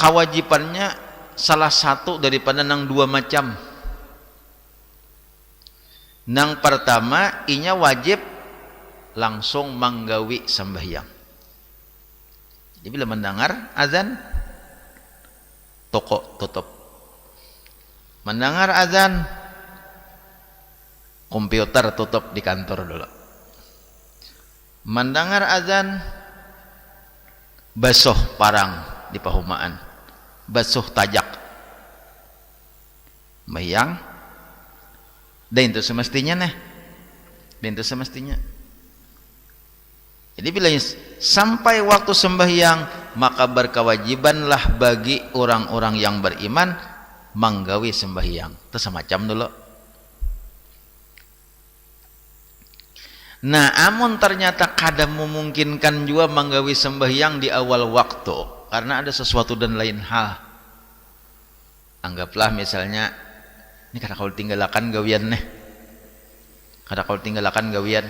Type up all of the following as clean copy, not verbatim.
kewajibannya salah satu daripada nang dua macam. Nang pertama inya wajib langsung manggawi sembahyang. Jadi bila mendengar azan toko tutup. Mendengar azan komputer tutup di kantor dulu. Mendengar azan basuh parang di pahumaan, basuh tajak mayang dan itu semestinya nih, dan itu semestinya. Jadi bila sampai waktu sembahyang maka berkewajibanlah bagi orang-orang yang beriman manggawi sembahyang. Itu semacam dulu. Nah, amun ternyata kadang memungkinkan juga manggawi sembahyang di awal waktu karena ada sesuatu dan lain hal. Anggaplah misalnya ini kada kau tinggalkan gawian nih. Kada kau tinggalkan gawian.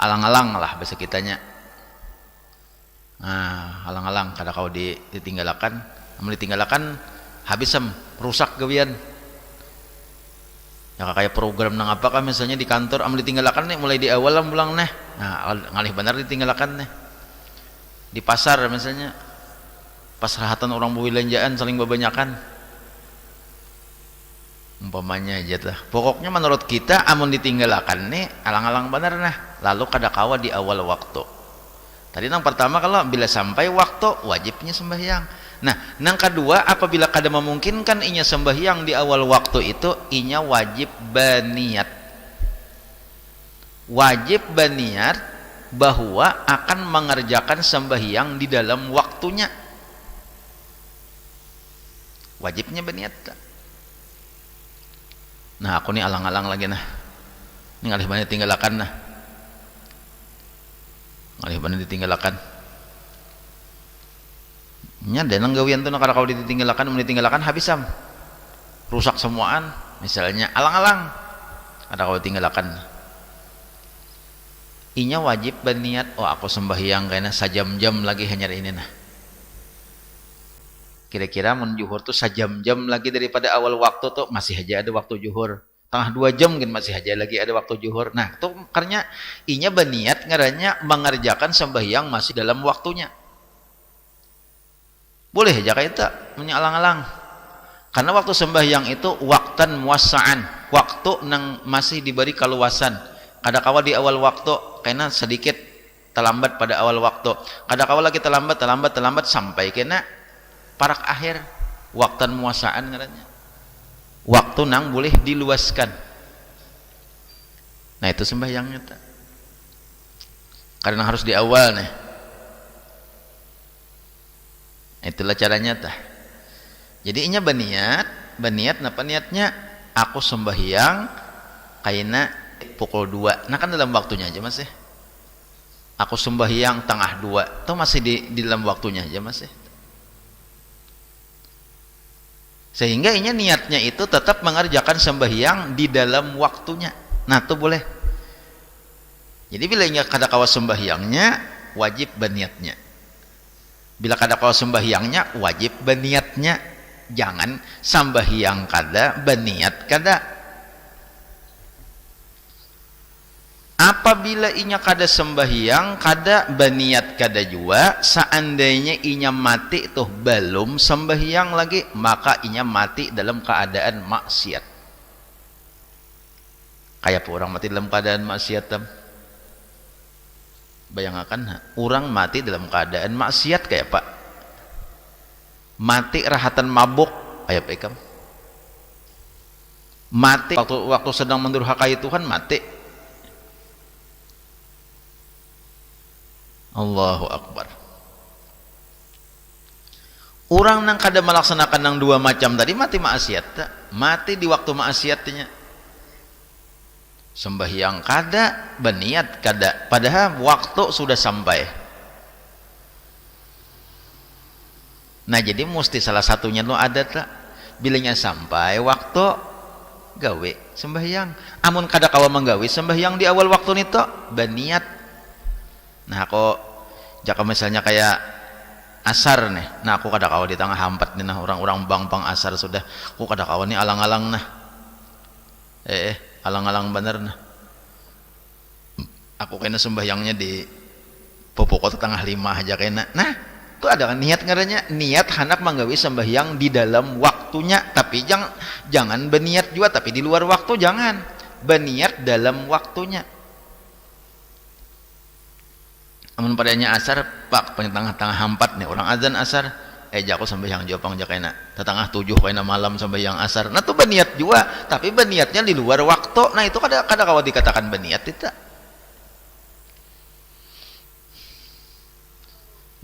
Alang-alang lah bahasa kitanya. Nah, alang-alang kada kau ditinggalkan, amun ditinggalkan habisem rusak gawian. Ya kayak program nang apa kan misalnya di kantor amun ditinggalkan nih mulai di awal lah pulang nih. Nah, ngalih benar ditinggalkan nih. Di pasar misalnya pasrahatan orang belanjaan saling bebanyakan. Umpamanya aja lah. Pokoknya menurut kita amun ditinggalkan nih alang-alang benar nah. Lalu kada kawa di awal waktu. Tadi yang pertama kalau bila sampai waktu wajibnya sembahyang. Nah, yang kedua apabila kada memungkinkan inya sembahyang di awal waktu itu inya wajib baniat. Wajib baniat bahwa akan mengerjakan sembahyang di dalam waktunya. Wajibnya baniat. Nah, aku nih alang-alang lagi nah. Ini ngalih banyak tinggalkan nah. Ngalih banyak ditinggalkan. Nya denang gawian tuh kada kau ditinggalkan, mun ditinggalkan habisam. Rusak semuaan. Misalnya alang-alang kada kau tinggalkan. Inya wajib berniat, oh aku sembahyang kayaknya sajam-jam lagi hanya ini nah. Kira-kira mun juhur tuh sajam-jam lagi daripada awal waktu tuh masih aja ada waktu juhur. Tengah 2 jam kan masih aja lagi ada waktu juhur. Nah, itu karena inya berniat ngaranya mengerjakan sembahyang masih dalam waktunya. Boleh aja kayak itu menyalang-alang. Karena waktu sembahyang itu waktan muasaan, waktu nang masih diberi kaluasan. Kada kawa di awal waktu karena sedikit terlambat pada awal waktu. Kada kawa lagi terlambat sampai kena parak akhir waktan muasaan ngaranya. Waktu nang boleh diluaskan. Nah, itu sembahyangnya ta. Karena harus di awal nih. Itulah caranya tah. Jadi inya baniat napa niatnya aku sembahyang kaina pukul 2. Nah kan dalam waktunya aja Mas ya. Aku sembahyang tengah 2. Itu masih di dalam waktunya aja Mas ya. Sehingga inya niatnya itu tetap mengerjakan sembahyang di dalam waktunya. Nah, itu boleh. Jadi bila inya kada kawa sembahyangnya wajib baniatnya. Bila kada kawa sembahyangnya wajib baniatnya. Jangan sembahyang kada baniat kada. Apabila inya kada sembahyang kada baniat kada jua, seandainya inya mati tuh belum sembahyang lagi maka inya mati dalam keadaan maksiat. Kayak orang mati dalam keadaan maksiat tam. Bayangkan orang mati dalam keadaan maksiat kayak Pak. Mati rahatan mabuk kayak Pak. Mati waktu sedang mendurhakai Tuhan mati. Allahu Akbar. Orang nang kada melaksanakan nang 2 macam tadi mati maksiat, mati di waktu maksiatnya. Sembahyang kada, baniat kada, padahal waktu sudah sampai. Nah, jadi mesti salah satunya lo ada tak bilanya sampai waktu gawe sembahyang. Amun kada kawa menggawe sembahyang di awal waktu nito baniat. Nah, kok jika misalnya kayak asar nih, nah aku kada kawa di tengah hampat nih, nah orang-orang bang asar sudah, aku kada kawa nih alang-alang nah, alang-alang bener nah, aku kena sembahyangnya di popokot tengah 5 aja kena, nah itu ada niat ngaranya, niat hendak manggawi sembahyang di dalam waktunya, tapi jangan berniat juga tapi di luar waktu, jangan berniat dalam waktunya. Amun padanya asar pak tengah-tengah hampat nih orang azan asar, jago sembahyang jopang jakena tetengah 7 kena malam sembahyang asar, nah tuh berniat juga tapi berniatnya di luar waktu, nah itu kada kawa dikatakan berniat tidak.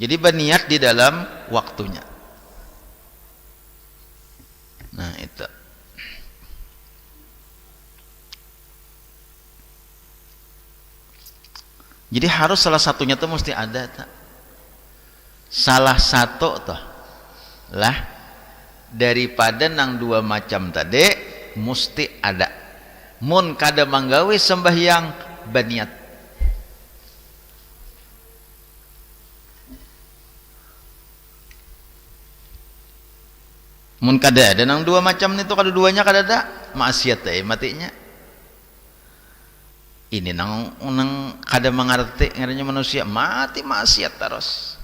Jadi berniat di dalam waktunya, nah itu. Jadi harus salah satunya tuh mesti ada tak? Salah satu tuh lah daripada nang 2 macam tadi mesti ada. Mun kada manggawe sembahyang berniat. Mun kada ada nang 2 macam itu, kada duanya kada ada maksiat matinya. Ini nang kada mengerti ngaranya manusia mati maksiat terus,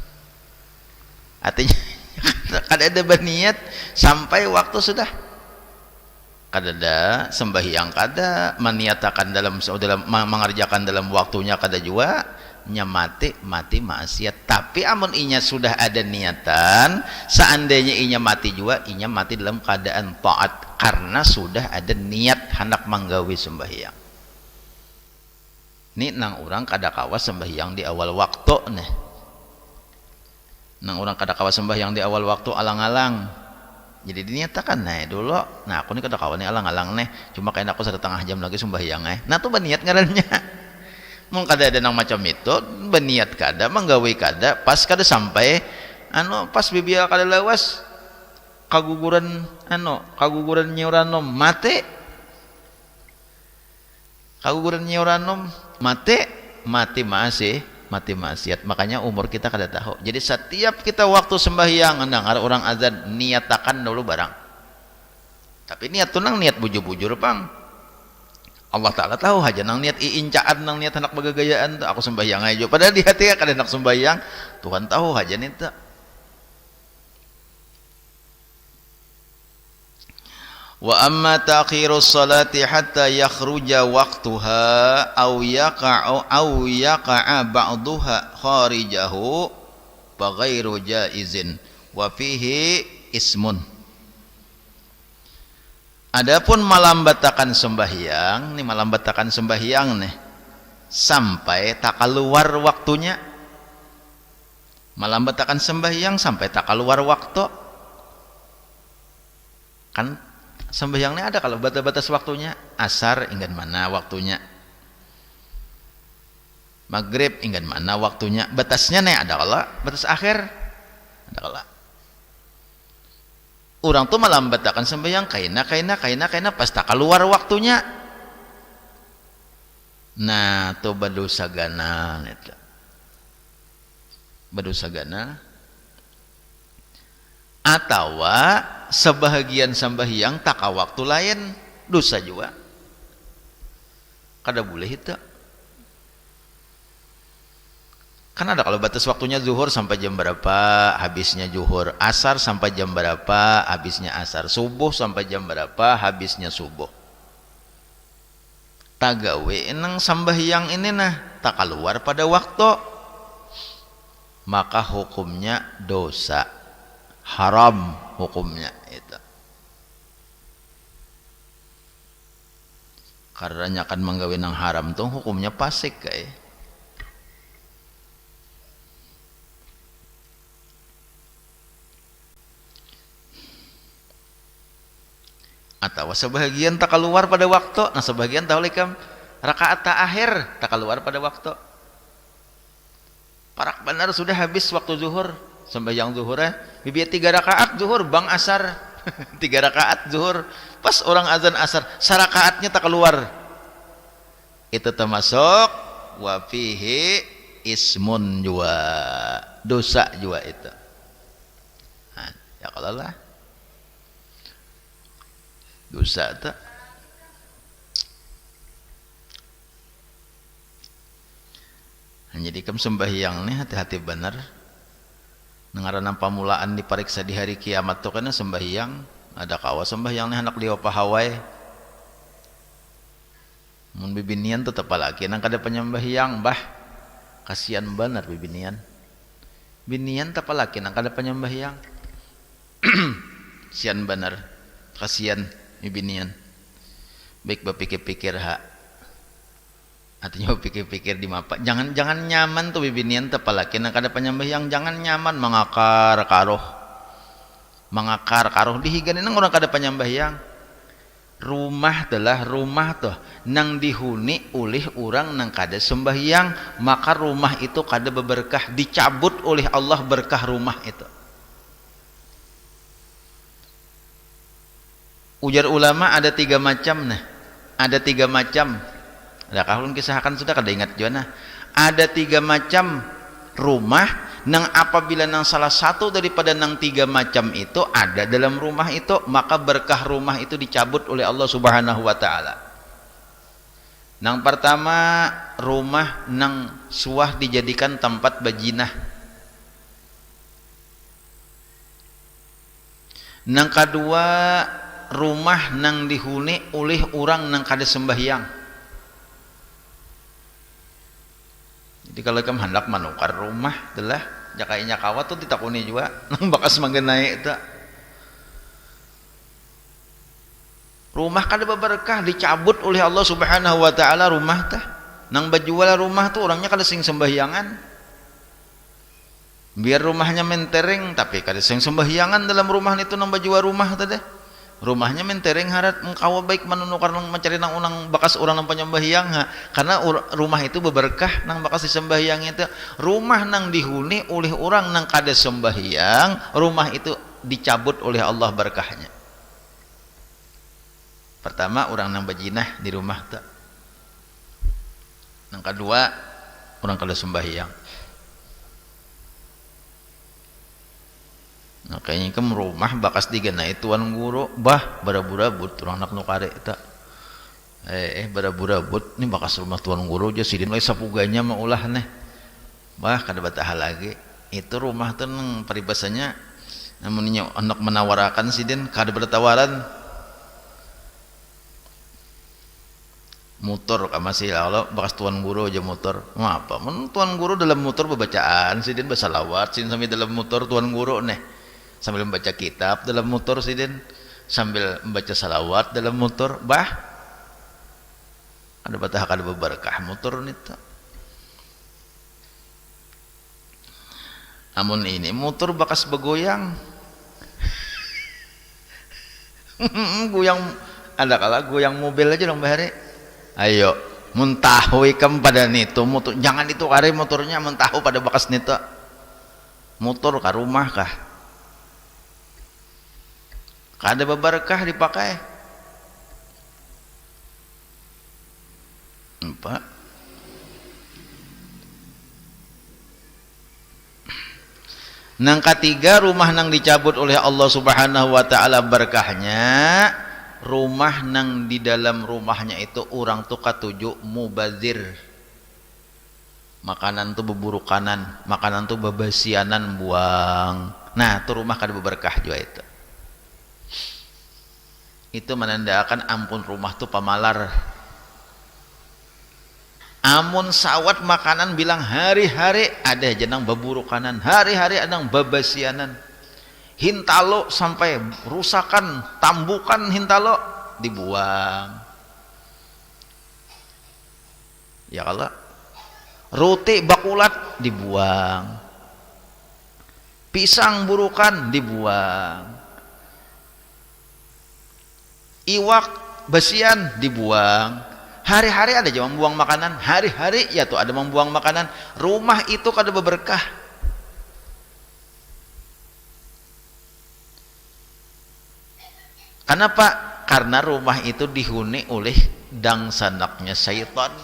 artinya kada ada berniat sampai waktu sudah, kada ada sembahyang, kada meniatakan dalam mengerjakan dalam waktunya, kada juga nya mati maksiat. Tapi amun inya sudah ada niatan, seandainya inya mati juga, inya mati dalam keadaan taat karena sudah ada niat hendak manggawi sembahyang. Ini nang orang kada kawa sembahyang di awal waktu nih, nang orang kada kawa sembahyang di awal waktu alang-alang, jadi dinyatakan nah dulu, nah aku nih kada kawa nih alang-alang nih, cuma kayak aku 1/2 jam lagi sembahyang nah tuh berniat ngarannya. Mung kada ada nang macam itu berniat kada manggawe kada, pas kada sampai pas bibia kada lawas kaguguran nyuranom mati, kaguguran nyuranom mati maksiat. Makanya umur kita kada tahu. Jadi setiap kita waktu sembahyang nang orang azan niatakan dulu barang. Tapi niat tu nang niat bujur-bujur pang. Allah Ta'ala tahu aja nang niat iincaan, nang niat hendak bagagayaan tu aku sembahyang aja. Padahal di hati kada hendak sembahyang, Tuhan tahu aja nih tu. Wa amma ta'khirus salati hatta yakhruja waqtuha aw yaqa'a ba'daha kharijahu fa ghairu jaizin wa fihi ismun. Adapun malambatakan sembahyang nih sampai tak keluar waktunya, malambatakan sembahyang sampai tak keluar waktu, kan sembahyangnya ada kalau batas waktunya, asar ingin mana waktunya, maghrib ingin mana waktunya, batasnya nih ada kalau batas akhir ada kalau orang tuh melambatakan sembahyang kaina pas tak keluar waktunya, nah tuh berdosa gana atau sebahagian sembahyang tak waktu lain dosa juga kada boleh itu. Kan ada kalau batas waktunya zuhur sampai jam berapa habisnya zuhur, asar sampai jam berapa habisnya asar, subuh sampai jam berapa habisnya subuh. Tagawe nang sembahyang ini nah tak keluar pada waktu, maka hukumnya dosa, haram hukumnya itu. Karena akan menggawe nang haram tuh hukumnya fasik kayak. Atau sebagian tak keluar pada waktu, nah sebagian tahu lekam rakaat akhir tak keluar pada waktu. Parak benar sudah habis waktu zuhur, sembahyang zuhurnya bibit 3 rakaat zuhur bang asar 3 rakaat zuhur, pas orang azan asar sarakaatnya tak keluar, itu termasuk wa fihi ismun juga, dosa juga itu. Allah lah dosa tak. Jadi kam sembahyang nih hati-hati bener nengarana pamulaan dipariksa di hari kiamat tuh karena sembahyang ada kawa sembahyang nih anak liwa pahawai mun bibinian tetep lagi nang kada penyembahyang bah kasihan bener bibinian binian tetep lagi nang kada penyembahyang sian bener kasihan bibinian baik bapikir-pikir hak artinya pikir-pikir di mapa jangan nyaman tuh bibinian tepalaki nak ada penyembahyang jangan nyaman mengakar karoh dihigan nang orang kada penyembahyang rumah tuh nang dihuni oleh orang nang kada sembahyang maka rumah itu kada berberkah dicabut oleh Allah berkah rumah itu. Ujar ulama ada 3 macam nah ada 3 macam. Ada kahulun kisahkan sudah kada ingat jona. Ada 3 macam rumah nang apabila nang salah satu daripada nang 3 macam itu ada dalam rumah itu maka berkah rumah itu dicabut oleh Allah Subhanahu wa taala. Nang pertama rumah nang suah dijadikan tempat bajinah. Nang kedua rumah nang dihuni oleh orang nang kada sembahyang. Jadi kalau kamu hendak menukar rumah adalah jakainya kawat tuh ditakuni juga nang bakas mengenai itu rumah kada berberkah dicabut oleh Allah Subhanahu wa taala rumah tah nang bajual rumah tuh orangnya kada sing sembahyangan biar rumahnya mentereng tapi kada sing sembahyangan dalam rumah itu nang bajual rumah tah deh rumahnya mentereng harat engkau baik menunukar nang mencari nang unang bakas orang nang penyembahyang karena rumah itu berberkah nang bakas disembahyang itu rumah nang dihuni oleh orang nang kada sembahyang rumah itu dicabut oleh Allah berkahnya. Pertama orang nang bajinah di rumah tak nang kedua orang kada sembahyang. Nah kayaknya ke rumah bakas digenai tuan guru bah barabu-rabut orang nak nukare tak barabu-rabut ini bakas rumah tuan guru aja sidin lagi sapuganya maulah nih bah kada batah lagi itu rumah tuh nang paribasanya namunnya anak menawarakan sidin kada bertawaran motor masih Allah bakas tuan guru aja motor mau apa tuan guru dalam motor bacaan sidin basalawat sidin sambil dalam motor tuan guru nih sambil membaca kitab dalam motor sidin sambil membaca salawat dalam motor bah ada batah kada berberkah motor nita amun ini motor bakas begoyang goyang ada kala goyang mobil aja dong bahari ayo muntahu ikam pada nitu motor jangan itu kare motornya muntahu pada bakas nita motor ka rumah kah kada berberkah dipakai. 4 nang ketiga rumah nang dicabut oleh Allah Subhanahu wa taala berkahnya rumah nang di dalam rumahnya itu orang tuh katuju mubazir makanan tuh beburukanan makanan tuh babasianan buang nah tuh rumah kada berberkah juga itu menandakan ampun rumah tuh pamalar amun sawat makanan bilang hari-hari ada jenang baburukanan hari-hari ada babasianan hintalo sampai rusakan tambukan hintalo dibuang ya kalau roti bakulat dibuang pisang burukan dibuang iwak basian dibuang hari-hari ada aja membuang makanan hari-hari ya tuh ada membuang makanan rumah itu kada berberkah kenapa? Karena rumah itu dihuni oleh dangsanaknya syaitan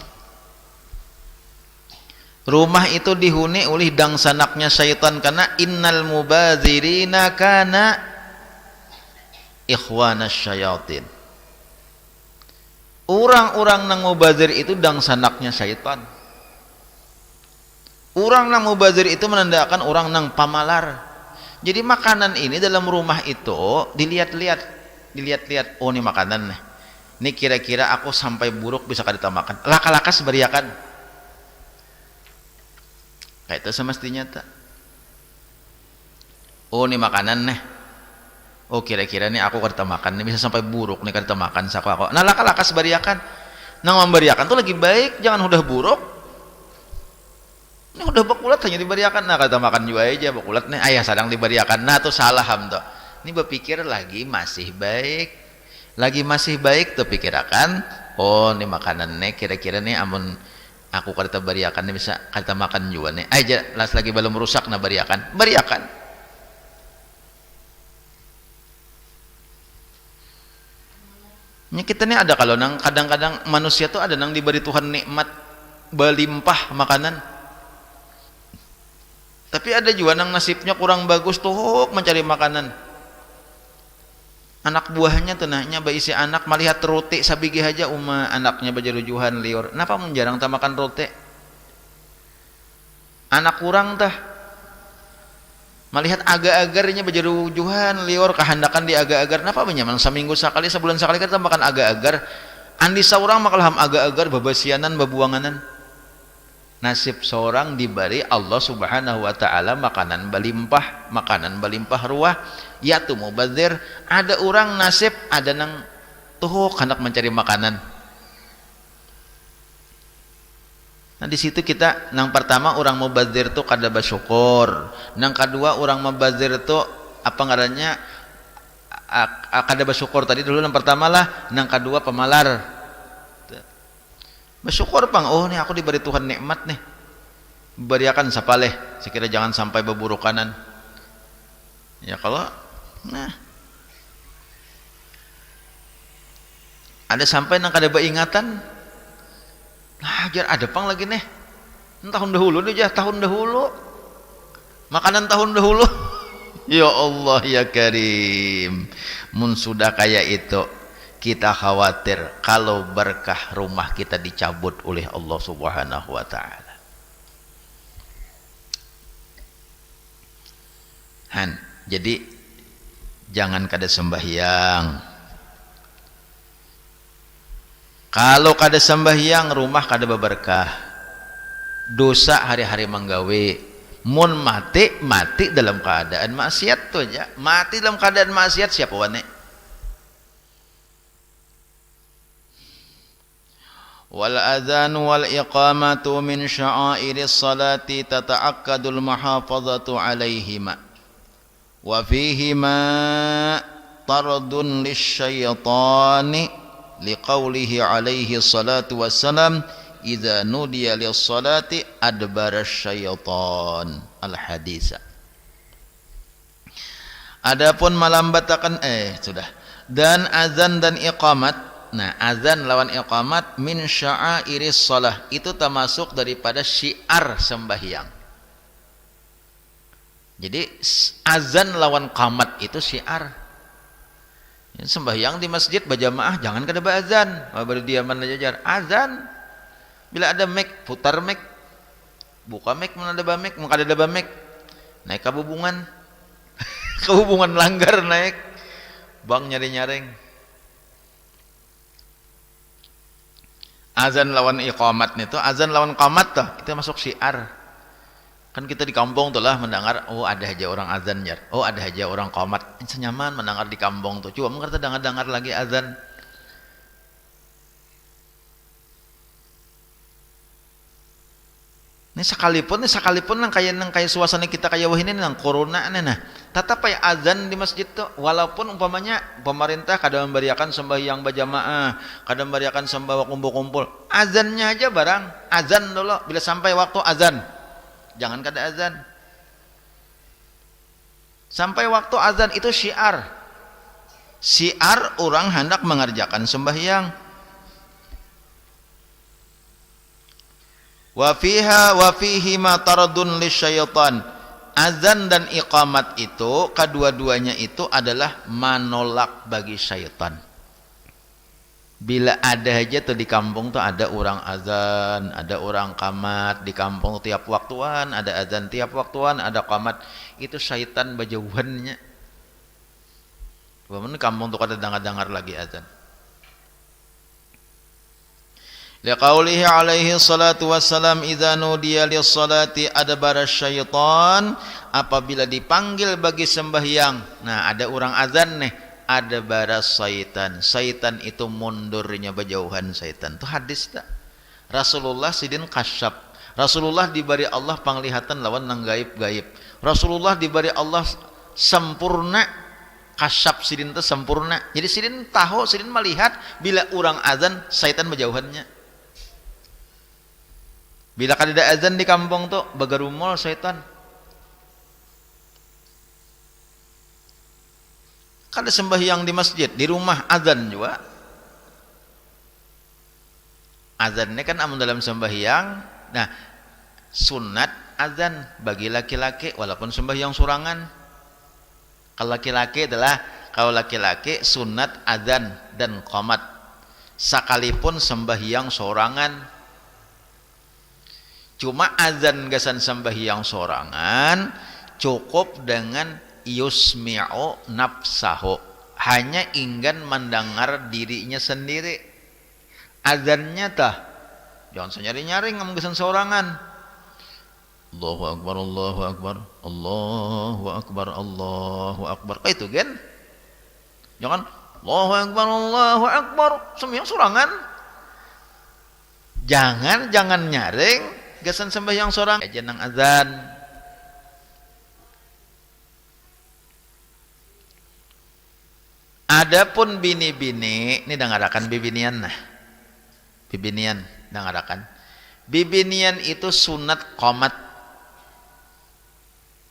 rumah itu dihuni oleh dangsanaknya syaitan karena innal mubadzirina kana ikhwanas syayatin. Orang-orang nang mubazir itu dangsanaknya syaitan. Orang nang mubazir itu menandakan orang nang pamalar. Jadi makanan ini dalam rumah itu dilihat-lihat, oh ini makanan nih. Ini kira-kira aku sampai buruk bisa kada makan. Laka-laka sebariakan. Kayak itu semestinya tak. Oh ini makanan nih. Oh kira-kira nih aku kada makan, nih bisa sampai buruk nih kada makan saku aku. Nah laka-laka sebariakan. Nang memberiakan tuh lagi baik, jangan udah buruk. Ini udah bakulat hanya diberiakan, nah kada makan juga aja bakulat nih ayah sadang diberiakan. Nah tuh salah ham tuh. Ini berpikir lagi masih baik. Lagi masih baik tuh pikirakan, oh ini makanan nih kira-kira nih amun aku kada beriakan nih bisa kada makan juga nih. Aja lagi belum rusak nah beriakan. Ini kita nih ada kalau nang kadang-kadang manusia tuh ada nang diberi Tuhan nikmat berlimpah makanan. Tapi ada juga nang nasibnya kurang bagus tuh mencari makanan. Anak buahnya tuh nahnya baisi anak melihat roti sabigi aja anaknya bajarujuhan liur. Napa mun jarang tak makan roti? Anak kurang tah melihat agar-agarnya bajarujuhan liur kehandakan di agar-agar. Napa menyaman seminggu sekali sebulan sekali kita makan agar-agar. Andi saurang makalham agar-agar babasianan babuanganan. Nasib seorang diberi Allah subhanahu wa ta'ala makanan balimpah ruah yaitu mubazir. Ada orang nasib ada nang tuh hendak mencari makanan. Nah di situ kita nang pertama orang mubazir tuh kada bersyukur, nang kedua orang mubazir tuh apa ngarannya kada bersyukur tadi dulu nang pertama lah, nang kedua pemalar. Bersyukur pang, oh nih aku diberi Tuhan nikmat nih, beriakan sapaleh, sekira jangan sampai beburuk kanan. Ya kalau, nah, ada sampai nang kada beingatan, nah ajar ada pang lagi nih, tahun dahulu aja, tahun dahulu, makanan tahun dahulu, ya Allah ya Karim, mun sudah kayak itu. Kita khawatir kalau berkah rumah kita dicabut oleh Allah subhanahu wa ta'ala. Jadi jangan kada sembahyang. Kalau kada sembahyang rumah kada berberkah. Dosa hari-hari menggawe. Mun mati dalam keadaan maksiat tuh aja. Mati dalam keadaan maksiat siapa wane? Wal adzan wal iqamatu min sya'airis salati tata'akkadul muhafazatu 'alaihima wa fihima tardun lisyaitani liqaulihi alaihi salatu wassalam idza nudiya lis-salati adbara syaitan al-hadis. Adapun melambatakan sudah. Dan azan dan iqamat. Nah, azan lawan iqamat min sya'airis shalah itu termasuk daripada syiar sembahyang. Jadi azan lawan qamat itu syiar. Sembahyang di masjid berjamaah jangan kada azan, baru diaman aja azan. Bila ada mic putar mic. Buka mic mun ada mic, mun kada ada mic. Naik ke hubungan. Ke hubungan langgar naik. Bang nyari-nyaring. Azan lawan iqamat itu, azan lawan qamat tuh, itu masuk syiar. Kan kita di kampung tuh lah mendengar, oh ada aja orang azan jar, oh ada aja orang qamat. Senyaman mendengar di kampung tuh. Coba mengerti dengar lagi azan. Ini sekalipun nang kayak suasana kita kayak wah ini nang corona nah. Tetap ya azan di masjid tuh walaupun umpamanya pemerintah kadang memberiakan sembahyang berjamaah, kadang memberiakan sembah kumpul-kumpul. Azannya aja barang, azan dulu bila sampai waktu azan. Jangan kada azan. Sampai waktu azan itu syiar. Syiar orang hendak mengerjakan sembahyang. Wa fihi ma taradun lisyaitan. azan dan iqamat itu kedua-duanya itu adalah manolak bagi syaitan. Bila ada aja tuh di kampung tuh ada orang azan, ada orang qamat di kampung tiap waktuan, ada azan tiap waktuan, ada qamat, itu syaitan bajauhannya. Bagaimana kampung tuh kada dengar lagi azan. Liqaulihi alaihi salatu wassalam idza nudiya lis-salati adbara syaitan, apabila dipanggil bagi sembahyang. Nah, ada orang azan nih, ada bara syaitan. Syaitan itu mundurnya berjauhan syaitan. Itu hadis tak? Rasulullah sidin kasyaf. Rasulullah diberi Allah penglihatan lawan nang gaib-gaib. Rasulullah diberi Allah sempurna kasyaf sidin itu sempurna. Jadi sidin tahu, sidin melihat bila orang azan syaitan berjauhannya. Bila kada ada azan di kampung tuh bagarumol syaitan. Kada sembahyang di masjid, di rumah azan juga. Azannya kan amun dalam sembahyang. Nah, sunat azan bagi laki-laki walaupun sembahyang surangan. Kalau laki-laki sunat azan dan qamat sekalipun sembahyang sorangan. Cuma azan gasan sembahyang sorangan cukup dengan yusmi'u nafsahu, hanya ingin mendengar dirinya sendiri. Azannya tah jangan senyari-nyari ngomong gasan sorangan. Allahu akbar, Allahu akbar, Allahu akbar, Allahu akbar. Itu kan? Jangan Allahu akbar, Allahu akbar sembahyang sorangan. Jangan nyaring gasan sembahyang sorangan aja nang azan. Adapun bini-bini ini dengarakan bibinian nah. Bibinian dengarakan. Bibinian itu sunat qamat.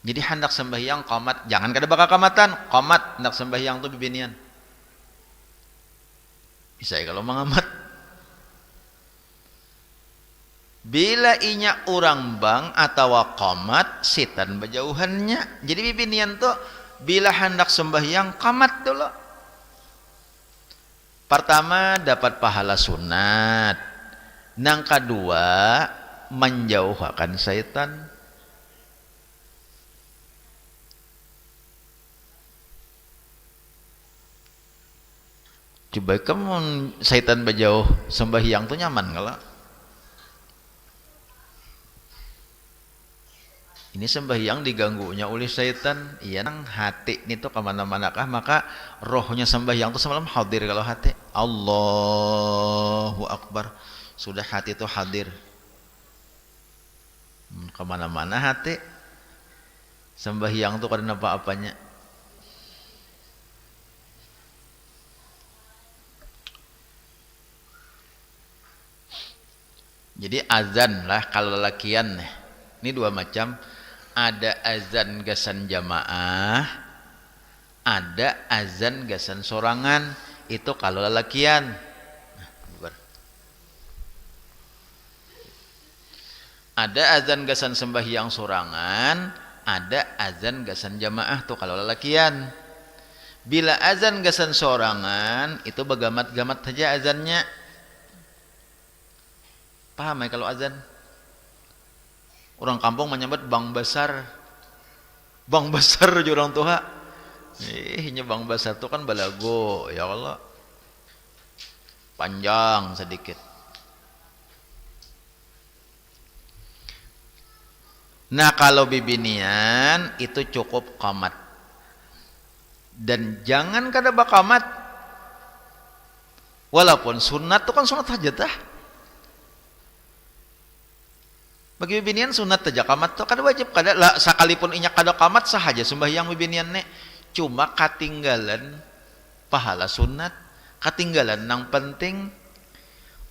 Jadi hendak sembahyang qamat, jangan kada bakal qamatan, qamat hendak sembahyang tuh bibinian. Bisa kalau mengamat. Bila inya orang bang atau qamat sitan berjauhannya. Jadi bibinian tuh bila hendak sembahyang qamat dulu. Pertama dapat pahala sunat. Nang kedua menjauhkan syaitan. Coba kamu syaitan berjauh sembahyang tuh nyaman kalau. Ini sembahyang diganggunya oleh syaitan, iya nang hati ini tuh kemana-mana kah, maka rohnya sembahyang tuh semalam hadir kalau hati. Allahu akbar, sudah hati itu hadir. Kemana-mana hati, sembahyang tuh karena apa-apanya. Jadi azan lah kalau lelakian nih, ini dua macam. Ada azan gasan jamaah, ada azan gasan sorangan. Itu kalau lelakian. Ada azan gasan sembahyang sorangan, ada azan gasan jamaah tuh kalau lelakian. Bila azan gasan sorangan itu begamat-gamat saja azannya. Paham ya kalau azan? Orang kampung menyebut bang besar. Bang besar aja orang tua. Nya bang besar itu kan balago, ya Allah. Panjang sedikit. Nah, kalau bibinian itu cukup qamat. Dan jangan kada bakamat. Walaupun sunat itu kan sunat hajatah. Bagi bibinian sunat aja qamat tuh kada wajib, kada lah, sekalipun inya kada qamat sahaja sembahyang bibinian nek, cuma katinggalan pahala sunat, katinggalan nang penting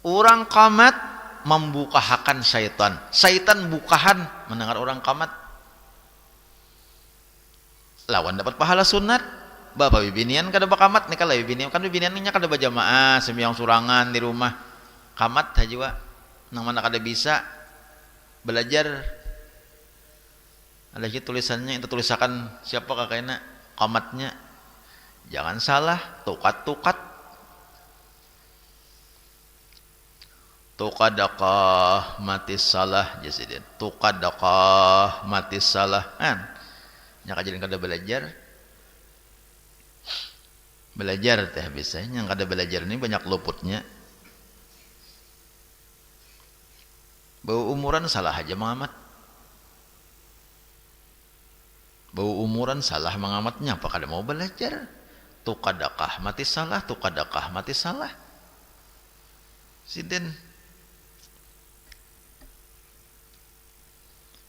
orang qamat membukahakan syaitan. Syaitan bukahan mendengar orang qamat. Lawan dapat pahala sunat. Bapak bibinian kada bakamat nih, kalau bibinian kan bibinian nya kada berjamaah sembahyang surangan di rumah. Qamat aja nang mana kada bisa belajar ada lagi tulisannya, itu tulisakan siapa kakaknya, qamatnya jangan salah, tukat tukadakah mati salah jasidin, tukadakah mati salah kan nya kajian kada belajar teh biasanya yang kada belajar ini banyak luputnya. Bau umuran salah aja mengamat, bau umuran salah mengamatnya apa kada mau belajar, tukadakah mati salah, tukadakah mati salah siden.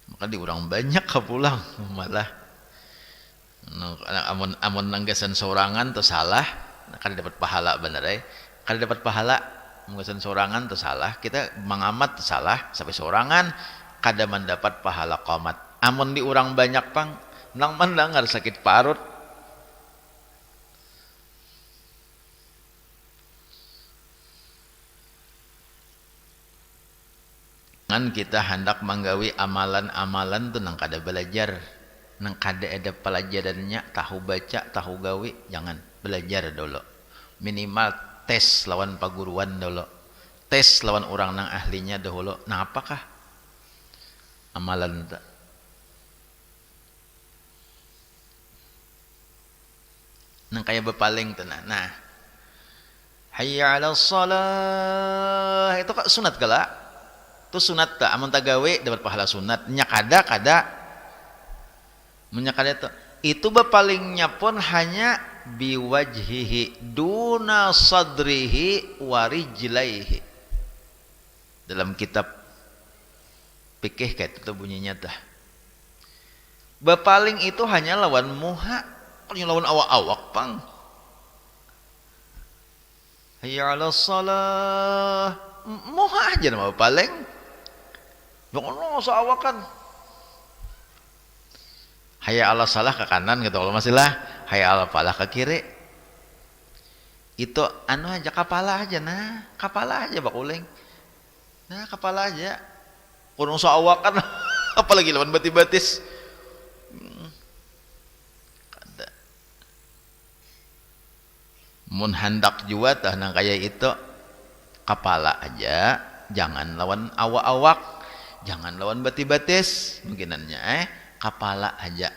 Maka diurang banyak ka pulang malah amun nanggasan sorangan tuh salah kada dapat pahala bener kada dapat pahala nanggasan sorangan tuh salah, kita mengamat tuh salah sampai sorangan kada mendapat pahala qomat. Amun diurang banyak pang nang mendengar sakit parut. Ngan kita hendak menggawi amalan-amalan tuh nang kada belajar, nang kada ada pelajarannya, tahu baca, tahu gawi, jangan belajar dulu. Minimal tes lawan paguruan dulu, tes lawan orang nang ahlinya dahulu. Nah apakah amalan tak? Nang kaya bepaling tenan. Nah, hayya 'alas shalah itu kak sunat gala. Itu sunat tak, amun tagawe dapat pahala sunat. Nya kada menyakada itu bepalingnya pun hanya biwajhihi duna sadrihi warijlaihi. Dalam kitab fikih kayak itu bunyinya tah. Bepaling itu hanya lawan muha, kalau lawan awak-awak pang. Hayya 'alas shalah muha aja nama bepaling. Jangan seawakan. Hayya 'alas salah ke kanan gitu, kalau masih lah hayya 'alal falah ke kiri. Itu anu aja kapala aja, nah kapala aja bakuling. Nah kapala aja. Kurang seawakan apalagi lawan batis-batis. Kada. Mun hendak jua tah nang kaya itu kapala aja, jangan lawan awak-awak. Jangan lawan bati-batis mungkinannya kapala aja,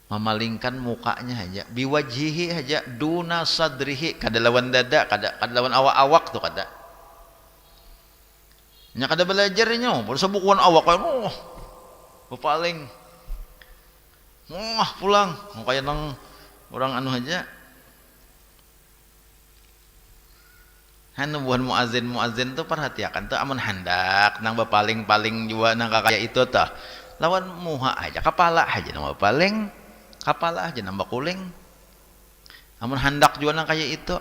memalingkan mukanya aja, biwajihi aja, duna sadrihi, kada lawan dada, kada lawan awak-awak tuh kada. Nya kada belajarnya, baru sabukuan awak kan, bepaling, pulang, kayak nang orang anu aja. Hanu buhan muazin tuh perhatikan tuh amun hendak nang bepaling-paling juga nang kakaya itu tuh lawan muha aja, kepala aja nang bepaling, kepala aja nang bakuling. Amun hendak juga nang kaya itu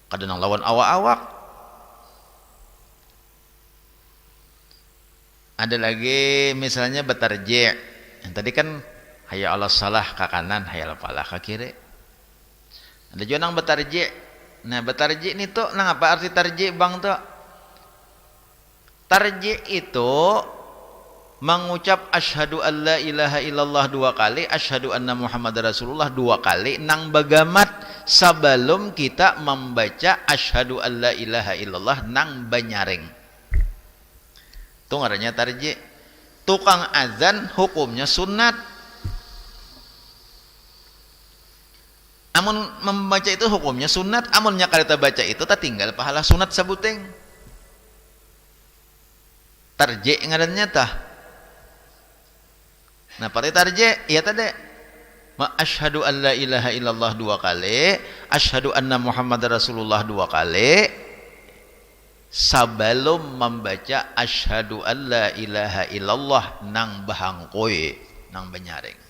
kada nang lawan awak-awak. Ada lagi misalnya betarji'. Tadi kan hayya 'alas salah ke kanan, hayya 'alal falah ke kiri. Ada juga nang betarji'. Nah betarji ini tuh nang apa arti tarji bang tuh? Tarji itu mengucap asyhadu an la ilaha illallah 2 kali, asyhadu anna muhammad rasulullah 2 kali nang bagamat sebelum kita membaca asyhadu an la ilaha illallah nang banyaring. Itu ngarannya tarji. Tukang azan hukumnya sunat. Amun membaca itu hukumnya sunat, amunnya kada baca itu tak tinggal pahala sunat sabuteng. Tarji ngarannya tah. Nah, pada tarji ya tadi ma asyhadu an la ilaha illallah 2 kali, asyhadu anna muhammad rasulullah 2 kali sebelum membaca asyhadu an la ilaha illallah nang bahangkoy, nang banyaring.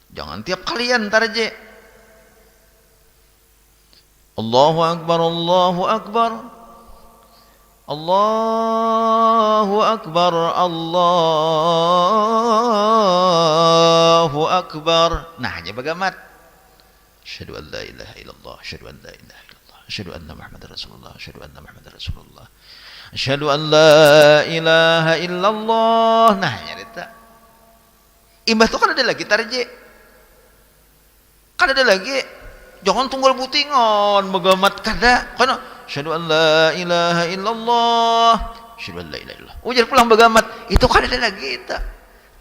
Jangan tiap kalian tarji. Allahu akbar, Allahu akbar, Allahu akbar, Allahu akbar. Nah aja bagamat. Asyhadu an la ilaha illallah, asyhadu an la ilaha illallah, asyhadu anna muhammadar rasulullah, asyhadu anna muhammadar rasulullah, Asyhadu an la ilaha illallah. Nah nyarita imbah tuh kan ada lagi tarji, kan ada lagi, jangan tunggal butingon begamat kada kana asyhadu an la ilaha illallah, asyhadu an la ilaha illallah ujar pulang begamat itu kan ada lagi itu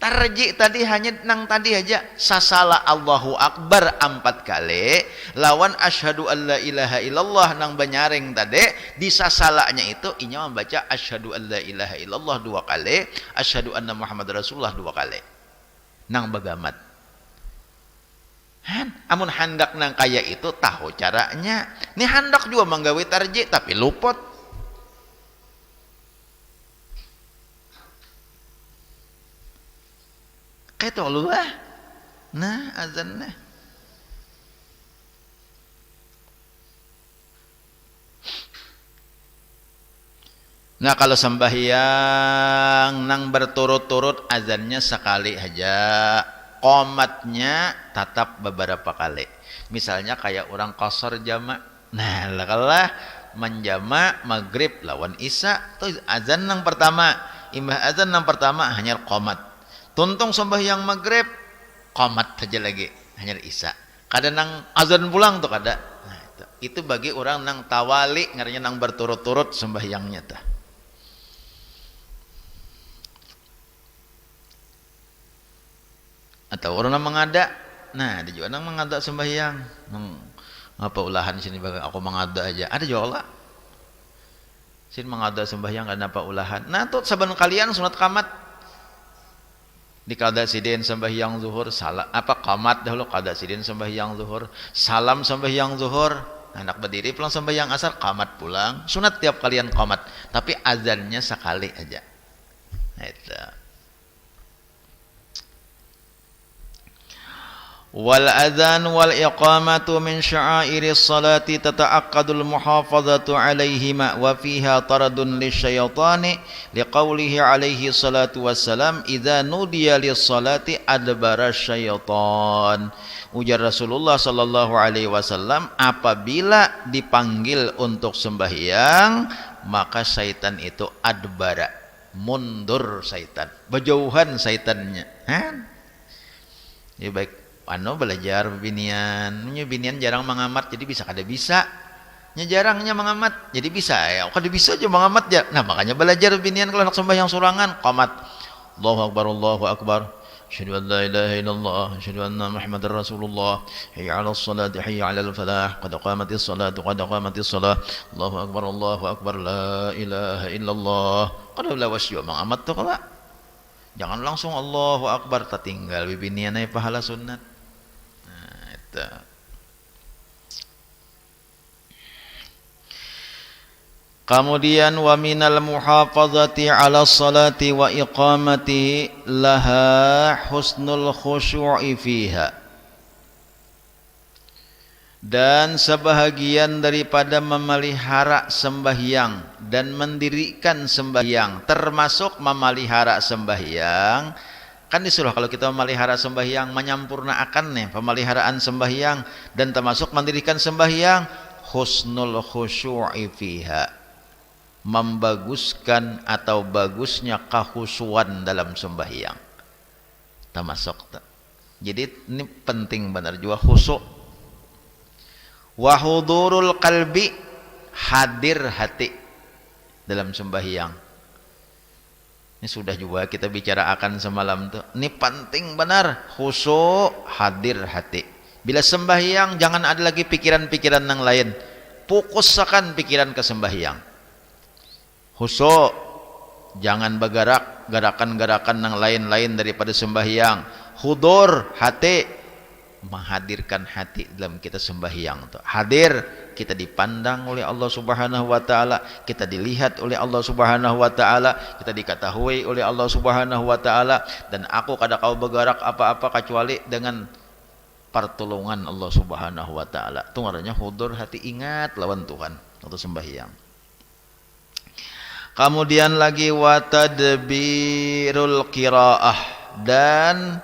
tarji tadi hanya nang tadi aja sasala Allahu Akbar 4 kali lawan asyhadu an la ilaha illallah nang banyaring tadi di sasalanya itu inya membaca asyhadu an la ilaha illallah 2 kali, asyhadu anna Muhammad Rasulullah 2 kali nang begamat. Amun handak nang kaya itu tahu caranya. Ini handak juga menggawe tarji tapi luput. Kayak tolu lah. Nah azan nah. Nah kalau sembahyang nang berturut-turut azannya sekali aja, qomatnya tatap beberapa kali. Misalnya kayak orang qasar jama, nah lah menjama maghrib lawan isya tuh azan nang pertama, imbah azan nang pertama hanya qomat. Tuntung sembahyang maghrib qomat saja lagi hanya isya. Kadang nang azan pulang tuh kada. Nah, itu bagi orang nang tawali ngarinya nang berturut-turut sembahyangnya tah. Atau orang yang mengada, nah ada juga yang mengada sembahyang, apa ulahan sini bagai aku mengada aja, ada juga Allah sini mengada sembahyang karena apa ulahan. Nah tuh saban kalian sunat qamat di kada sidin sembahyang zuhur salam apa qamat dahulu kada sidin sembahyang zuhur salam sembahyang zuhur anak berdiri pulang sembahyang asar qamat pulang sunat tiap kalian qamat tapi azannya sekali aja. Nah, itu wal adzan wal iqamatu min sya'airis salati tata'aqqadul muhafazatu 'alaihima wa fiha taradun lisyaitani liqaulihi alaihi salatu wassalam idza nudiya lis salati adbara syaitan. Ujar Rasulullah sallallahu alaihi wasallam apabila dipanggil untuk sembahyang maka syaitan itu adbara mundur syaitan berjauhan syaitannya. Ya baik belajar binian jarang mengamat jadi bisa kada bisa nya jarangnya mengamat jadi bisa ya kada bisa aja mengamat ya. Nah makanya belajar binian kalau nak sembahyang sorangan qamat Allahu akbar asyhadu an la ilaha illallah asyhadu anna Muhammadar Rasulullah hayya 'alas salati hayya 'alal falah qad qamatis salatu qad qamatis salah Allahu akbar la ilaha illallah kada lawas yo mengamat tuh kalau jangan langsung Allahu akbar tertinggal bibinian ay pahala sunat. Kemudian wa minal muhafazati ala salati wa iqamati laha husnul khusyu'i fiha. Dan sebahagian daripada memelihara sembahyang dan mendirikan sembahyang termasuk memelihara sembahyang. Kan disuruh kalau kita memelihara sembahyang menyampurnakan nih pemeliharaan sembahyang dan termasuk mendirikan sembahyang husnul khusyu'i fiha membaguskan atau bagusnya kehusuan dalam sembahyang termasuk. Jadi ini penting benar juga khusyuk wa hudurul qalbi hadir hati dalam sembahyang. Ini sudah juga kita bicarakan semalam tuh. Ini penting benar khusyuk hadir hati. Bila sembahyang jangan ada lagi pikiran-pikiran yang lain. Fokuskan pikiran ke sembahyang. Khusyuk jangan bergerak gerakan-gerakan yang lain-lain daripada sembahyang. Hudur hati menghadirkan hati dalam kita sembahyang tuh. Hadir kita dipandang oleh Allah Subhanahu wa taala, kita dilihat oleh Allah Subhanahu wa taala, kita diketahui oleh Allah Subhanahu wa taala dan aku kada kau bergerak apa-apa kecuali dengan pertolongan Allah Subhanahu wa taala. Itu ngarannya hudur hati ingat lawan Tuhan waktu sembahyang. Kemudian lagi wa tadbirul qiraah dan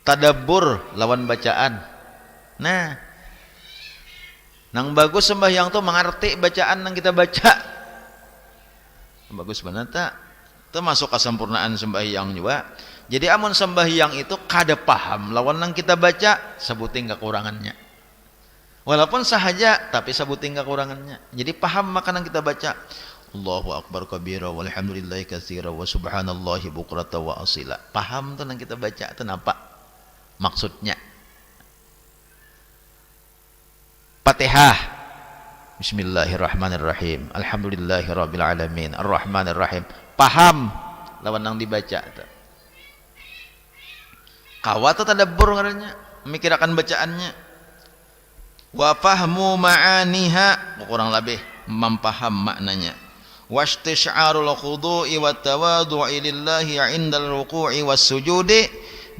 tadabbur lawan bacaan. Nah Nang bagus sembahyang tuh mengerti bacaan yang kita baca. Bagus benar tak? Itu masuk kesempurnaan sembahyang juga. Jadi amun sembahyang itu kada paham lawan yang kita baca, sebutin kekurangannya. Walaupun sahaja tapi sebutin kekurangannya. Jadi paham makanan kita baca. Allahu akbar kabira walhamdulillahi katsira wa subhanallahi bukrata wa asila. Paham tuh yang kita baca itu apa maksudnya. Fatihah. Bismillahirrahmanirrahim. Alhamdulillahirabbil alamin. Arrahmanirrahim. Paham lawan yang dibaca tuh. Kawat tadabbur ngarannya, memikirkan bacaannya. Wa fahmu ma'aniha, kurang lebih mempaham maknanya. Wastisy'arul khudu'i wat tawadhu'i lillahi 'indal ruku'i was sujudi,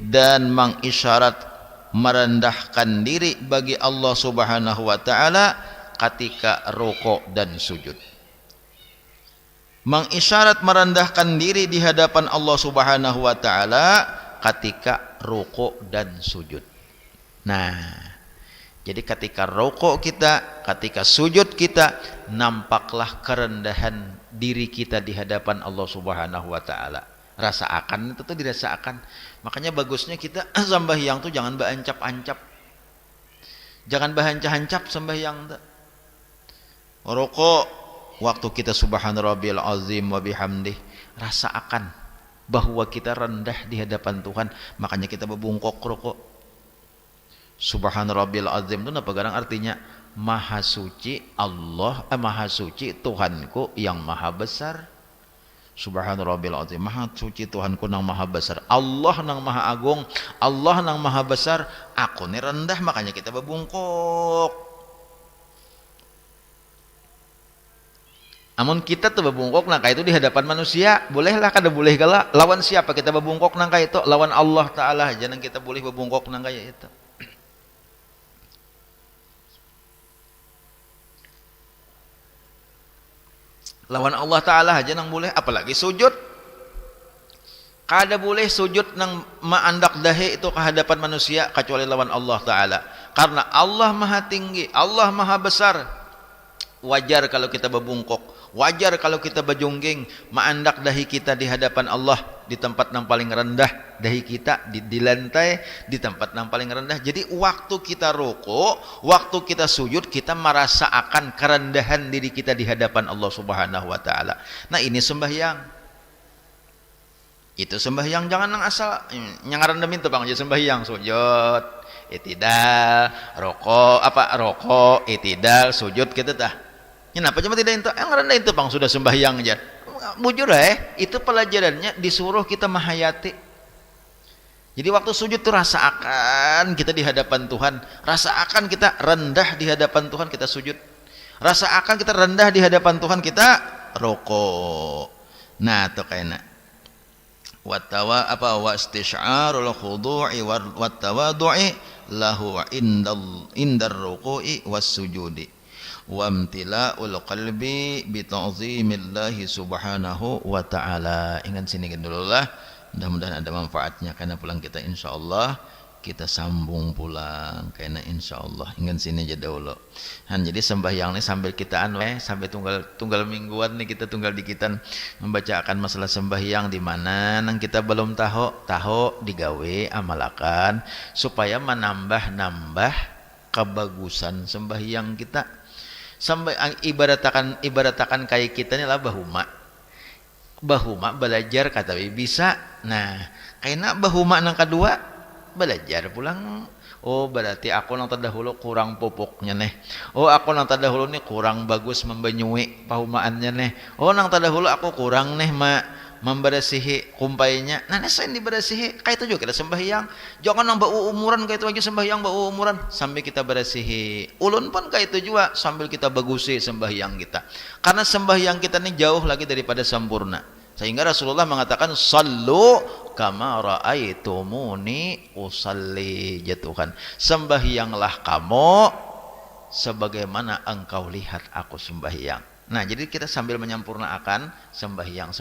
dan mengisyarat merendahkan diri bagi Allah Subhanahu wa taala ketika rukuk dan sujud. Mengisyarat merendahkan diri di hadapan Allah Subhanahu wa taala ketika rukuk dan sujud. Nah, jadi ketika rukuk kita, ketika sujud kita, nampaklah kerendahan diri kita di hadapan Allah Subhanahu wa taala. Rasakan itu tuh dirasakan. Makanya bagusnya kita sembahyang tuh jangan baancap-ancap. Jangan bahancap-hancap sembahyang tuh. Rukuk waktu kita subhana rabbiyal azim wa bihamdih, rasakan bahwa kita rendah di hadapan Tuhan, makanya kita berbungkuk rukuk. Subhana rabbiyal azim itu apa garang artinya? Maha suci Allah, maha suci Tuhanku yang maha besar. Subhana rabbiyal azim, maha suci Tuhanku nang maha besar. Allah nang maha agung, Allah nang maha besar. Aku ini rendah, makanya kita berbungkuk. Amun kita tuh berbungkuk nangka itu di hadapan manusia, bolehlah kada boleh gala. Lawan siapa kita berbungkuk nangka itu? Lawan Allah Ta'ala, jangan kita boleh berbungkuk nangka itu. Lawan Allah Ta'ala aja nang boleh, apalagi sujud. Kada boleh sujud nang maandak dahi itu ke hadapan manusia kecuali lawan Allah Ta'ala. Karena Allah maha tinggi, Allah maha besar. Wajar kalau kita berbungkuk, wajar kalau kita bejungging, maandak dahi kita di hadapan Allah di tempat yang paling rendah, dahi kita di lantai di tempat yang paling rendah. Jadi waktu kita rukuk, waktu kita sujud, kita merasakan kerendahan diri kita di hadapan Allah Subhanahu wa taala. Nah, ini sembahyang. Itu sembahyang, jangan nang asal nyangarendemin tuh Bang, aja sembahyang, sujud, itidal, rokok, itidal, sujud gitu tah. Kenapa cuma tidak itu? Yang rendah itu Bang, sudah sembahyang aja. Bujur itu pelajarannya disuruh kita menghayati. Jadi waktu sujud tuh rasakan kita di hadapan Tuhan, rasakan kita rendah di hadapan Tuhan kita sujud, rasakan kita rendah di hadapan Tuhan kita rokok. Nah tuh kayaknya wastisy'arul khudu'i wat tawadhu'i lahu indar ruku'i was sujudi wa imtila'ul qalbi bi ta'zimillahi subhanahu wa ta'ala. Ingat sini dulu lah, mudah-mudahan ada manfaatnya. Karena pulang kita insyaallah kita sambung pulang karena insyaallah. Ingat sini aja dulu. Jadi sembahyang nih sambil kita sampai tunggal mingguan nih kita tunggal dikitan membacakan masalah sembahyang di mana nang kita belum tahu digawe amalakan supaya menambah kebagusan sembahyang kita. Sampai ibaratakan kayak kita ini lah bahuma belajar kata bisa. Nah kayaknya bahuma nang kedua belajar pulang. Oh berarti aku nang terdahulu kurang pupuknya nih. Oh aku nang terdahulu nih kurang bagus membenyui pahumaannya nih. Oh nang terdahulu aku kurang nih memberesihi kumpainya. Nah saya diberesihi kayak itu juga kita sembahyang. Jangan nang bau umuran kayak itu aja sembahyang bau umuran sambil kita beresihi. Ulun pun kayak itu juga sambil kita bagusi sembahyang kita. Karena sembahyang kita ini jauh lagi daripada sempurna. Sehingga Rasulullah mengatakan sallu kama ra'aitumuni usalli jatuhan. Sembahyanglah kamu sebagaimana engkau lihat aku sembahyang. Nah, jadi kita sambil menyempurnakan sembahyang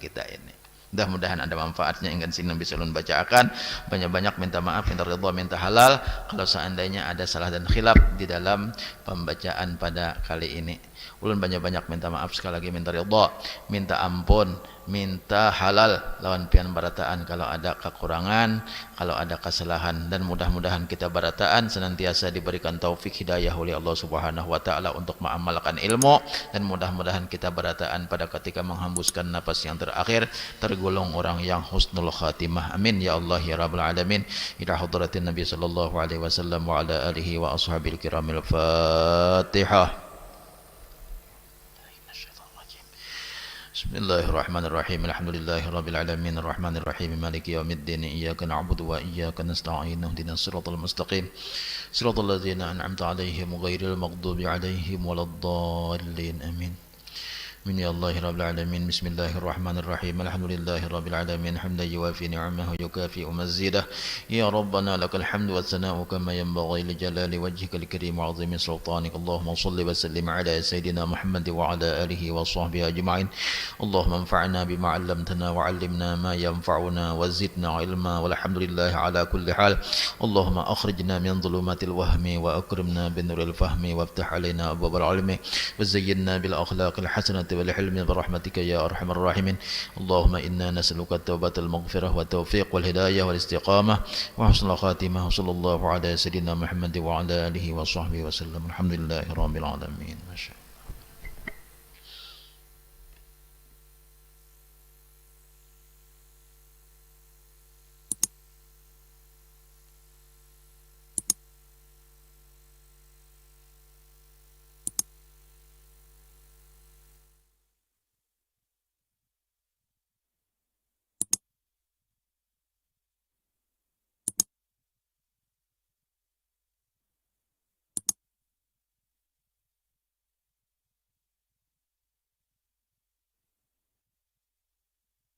kita ini. Mudah-mudahan ada manfaatnya. Ingin sini bisa ulun bacakan. Banyak-banyak minta maaf, minta ridha, minta halal kalau seandainya ada salah dan khilaf di dalam pembacaan pada kali ini. Ulun banyak-banyak minta maaf, sekali lagi minta ridha, minta ampun, minta halal lawan pian barataan kalau ada kekurangan, kalau ada kesalahan, dan mudah-mudahan kita barataan senantiasa diberikan taufik hidayah oleh Allah Subhanahu wa taala untuk mengamalkan ilmu, dan mudah-mudahan kita barataan pada ketika menghembuskan napas yang terakhir tergolong orang yang husnul khatimah. Amin ya Allah ya rabbal alamin. Ila hadratin Nabi sallallahu alaihi wasallam wa ala alihi wa ashabil kiramil Fatihah. Bismillahirrahmanirrahim. Alhamdulillahirabbil alamin arrahmanir rahim maliki yaumiddin iyyaka na'budu wa iyyaka nasta'in ihdinas siratal mustaqim siratal ladzina an'amta 'alaihim ghairil maghdubi 'alaihim waladdallin amin. من يا الله رب العالمين. بسم الله الرحمن الرحيم. الحمد لله رب العالمين حمدا يوافي نعمه ويكافئ مزيده. يا ربنا لك الحمد والثناء كما ينبغي لجلال وجهك الكريم وعظيم سلطانك. اللهم صل وسلم على سيدنا محمد وعلى آله وصحبه أجمعين. اللهم انفعنا بما علمتنا وعلمنا ما ينفعنا وزدنا علما والحمد لله على كل حال. اللهم أخرجنا من ظلمات الوهم وأكرمنا بنور الفهم وافتح علينا أبواب العلم وزينا بالأخلاق الحسنة والحلم برحمتك يا أرحم الراحمين. اللهم إنا نسألك التوبة المغفرة والتوفيق والهداية والاستقامة وحسن الخاتمة. وصلى الله على سيدنا محمد وعلى آله وصحبه وسلم. الحمد لله رب العالمين. ما شاء الله.